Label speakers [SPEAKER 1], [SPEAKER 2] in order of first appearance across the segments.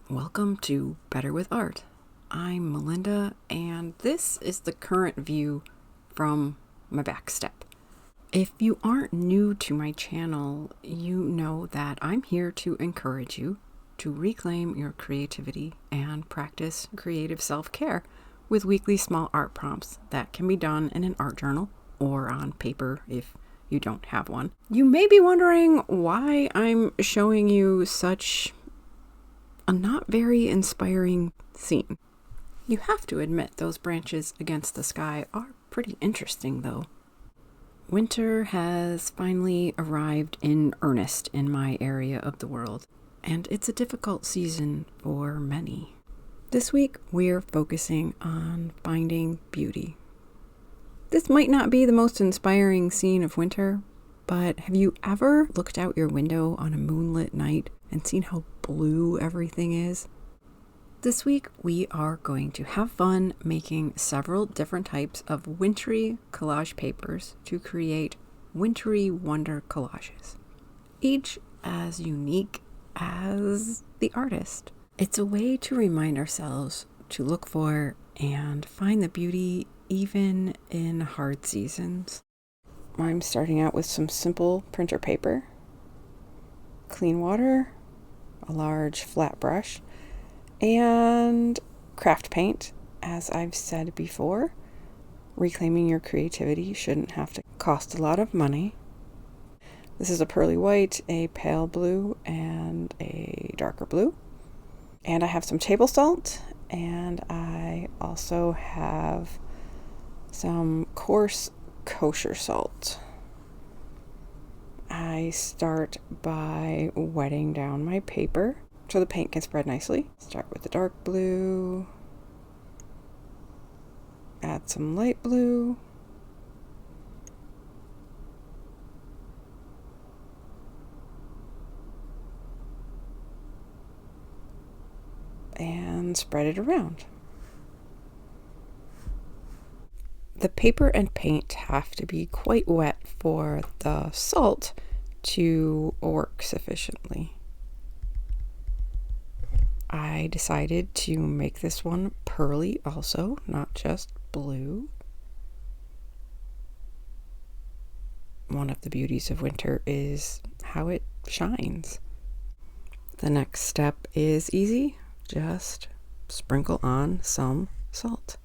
[SPEAKER 1] Welcome to Better with Art. I'm Melinda, and this is the current view from my back step. If you aren't new to my channel, you know that I'm here to encourage you to reclaim your creativity and practice creative self-care with weekly small art prompts that can be done in an art journal or on paper if you don't have one. You may be wondering why I'm showing you such a not very inspiring scene. You have to admit those branches against the sky are pretty interesting though. Winter has finally arrived in earnest in my area of the world, and it's a difficult season for many. This week we're focusing on finding beauty. This might not be the most inspiring scene of winter, but have you ever looked out your window on a moonlit night and seen how blue everything is? This week we are going to have fun making several different types of wintry collage papers to create wintry wonder collages, each as unique as the artist. It's a way to remind ourselves to look for and find the beauty even in hard seasons. I'm starting out with some simple printer paper, clean water, a large flat brush, and craft paint. As I've said before, reclaiming your creativity shouldn't have to cost a lot of money. This is a pearly white, a pale blue, and a darker blue. And I have some table salt, and I also have some coarse kosher salt. I start by wetting down my paper so the paint can spread nicely. Start with the dark blue, add some light blue, and spread it around. The paper and paint have to be quite wet for the salt to work sufficiently. I decided to make this one pearly also, not just blue. One of the beauties of winter is how it shines. The next step is easy. Just sprinkle on some salt.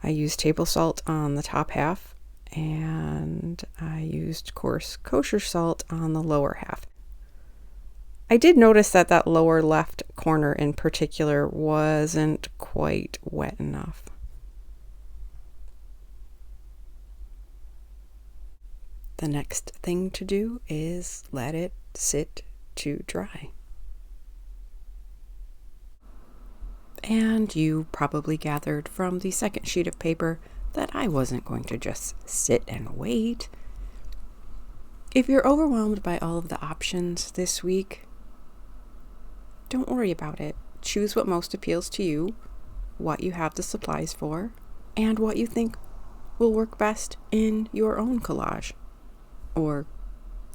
[SPEAKER 1] I used table salt on the top half, and I used coarse kosher salt on the lower half. I did notice that that lower left corner in particular wasn't quite wet enough. The next thing to do is let it sit to dry. And you probably gathered from the second sheet of paper that I wasn't going to just sit and wait. If you're overwhelmed by all of the options this week, don't worry about it. Choose what most appeals to you, what you have the supplies for, and what you think will work best in your own collage or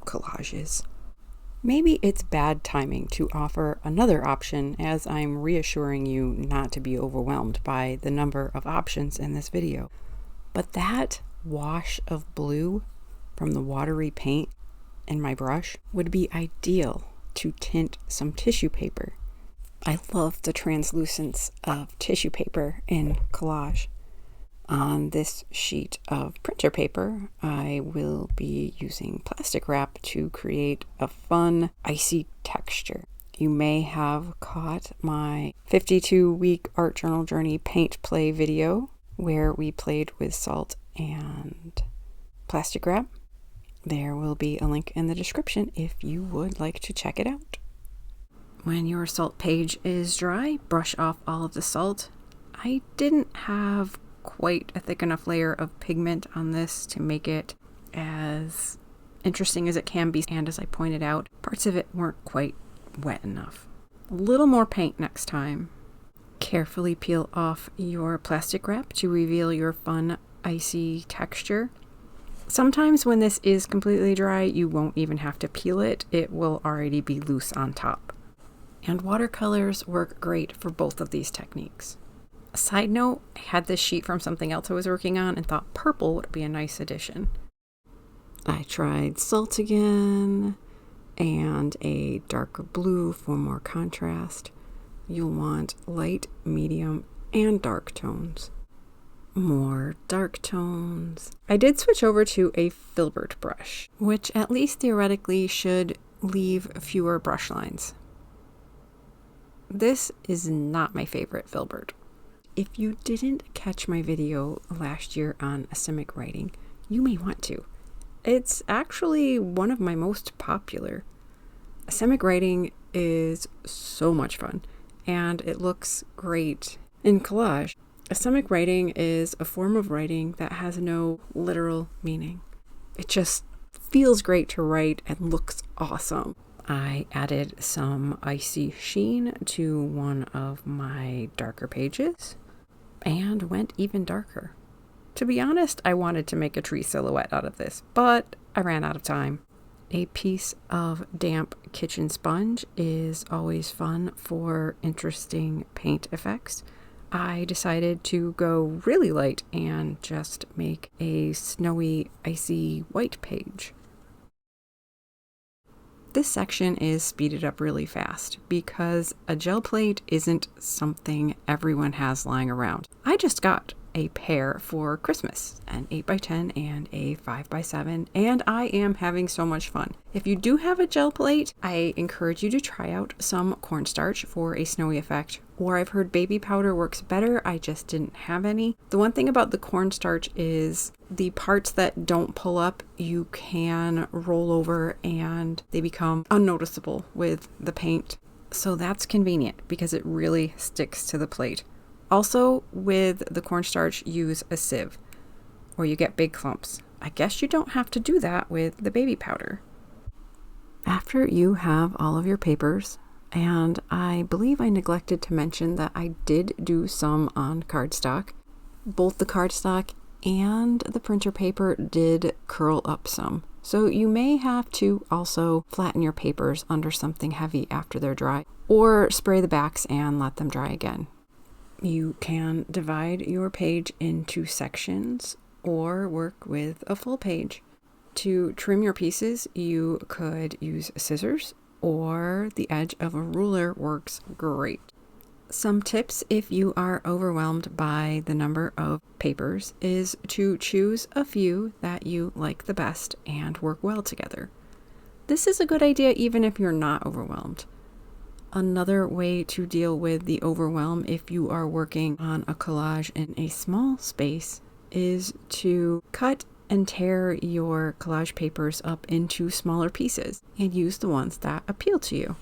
[SPEAKER 1] collages. Maybe it's bad timing to offer another option, as I'm reassuring you not to be overwhelmed by the number of options in this video. But that wash of blue from the watery paint in my brush would be ideal to tint some tissue paper. I love the translucence of tissue paper in collage. On this sheet of printer paper, I will be using plastic wrap to create a fun, icy texture. You may have caught my 52-week art journal journey paint play video where we played with salt and plastic wrap. There will be a link in the description if you would like to check it out. When your salt page is dry, brush off all of the salt. I didn't have quite a thick enough layer of pigment on this to make it as interesting as it can be, and as I pointed out, parts of it weren't quite wet enough. A little more paint next time. Carefully peel off your plastic wrap to reveal your fun icy texture. Sometimes when this is completely dry, you won't even have to peel it. It will already be loose on top. and watercolors work great for both of these techniques. A side note, I had this sheet from something else I was working on and thought purple would be a nice addition. I tried salt again and a darker blue for more contrast. You'll want light, medium, and dark tones. More dark tones. I did switch over to a filbert brush, which at least theoretically should leave fewer brush lines. This is not my favorite filbert. If you didn't catch my video last year on asemic writing, you may want to. It's actually one of my most popular. Asemic writing is so much fun, and it looks great in collage. Asemic writing is a form of writing that has no literal meaning. It just feels great to write and looks awesome. I added some icy sheen to one of my darker pages and went even darker. To be honest, I wanted to make a tree silhouette out of this, but I ran out of time. A piece of damp kitchen sponge is always fun for interesting paint effects. I decided to go really light and just make a snowy, icy white page. This section is speeded up really fast because a gel plate isn't something everyone has lying around. I just got a pair for Christmas, an 8x10 and a 5x7, and I am having so much fun. If you do have a gel plate, I encourage you to try out some cornstarch for a snowy effect, or I've heard baby powder works better. I just didn't have any. The one thing about the cornstarch is the parts that don't pull up, you can roll over and they become unnoticeable with the paint. So that's convenient because it really sticks to the plate. Also, with the cornstarch, use a sieve or you get big clumps. I guess you don't have to do that with the baby powder. After you have all of your papers, and I believe I neglected to mention that I did do some on cardstock. Both the cardstock and the printer paper did curl up some. So you may have to also flatten your papers under something heavy after they're dry, or spray the backs and let them dry again. You can divide your page into sections or work with a full page. To trim your pieces, you could use scissors or the edge of a ruler works great. Some tips if you are overwhelmed by the number of papers is to choose a few that you like the best and work well together. This is a good idea even if you're not overwhelmed. Another way to deal with the overwhelm if you are working on a collage in a small space is to cut and tear your collage papers up into smaller pieces and use the ones that appeal to you.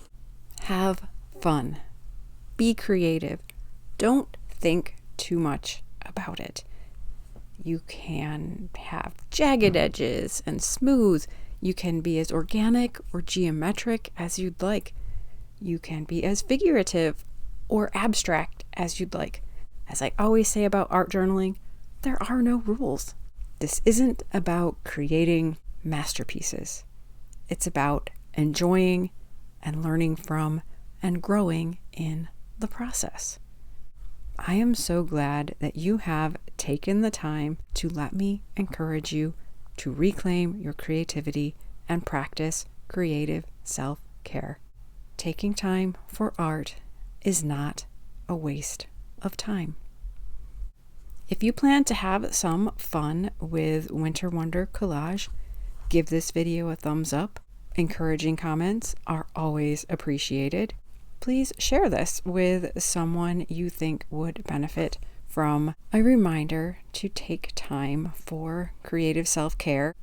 [SPEAKER 1] Have fun. Be creative. Don't think too much about it. You can have jagged edges and smooth. You can be as organic or geometric as you'd like. You can be as figurative or abstract as you'd like. As I always say about art journaling, there are no rules. This isn't about creating masterpieces. It's about enjoying and learning from and growing in the process. I am so glad that you have taken the time to let me encourage you to reclaim your creativity and practice creative self-care. Taking time for art is not a waste of time. If you plan to have some fun with Winter Wonder Collage, give this video a thumbs up. Encouraging comments are always appreciated. Please share this with someone you think would benefit from a reminder to take time for creative self-care.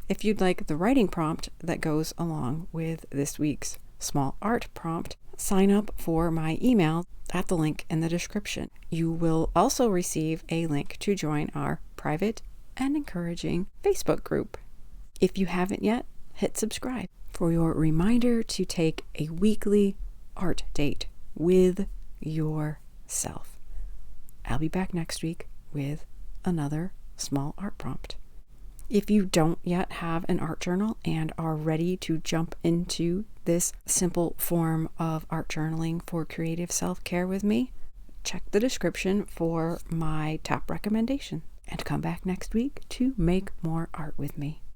[SPEAKER 1] If you'd like the writing prompt that goes along with this week's small art prompt, sign up for my email at the link in the description. You will also receive a link to join our private and encouraging Facebook group. If you haven't yet, hit subscribe for your reminder to take a weekly art date with yourself. I'll be back next week with another small art prompt. If you don't yet have an art journal and are ready to jump into this simple form of art journaling for creative self-care with me, check the description for my top recommendation and come back next week to make more art with me.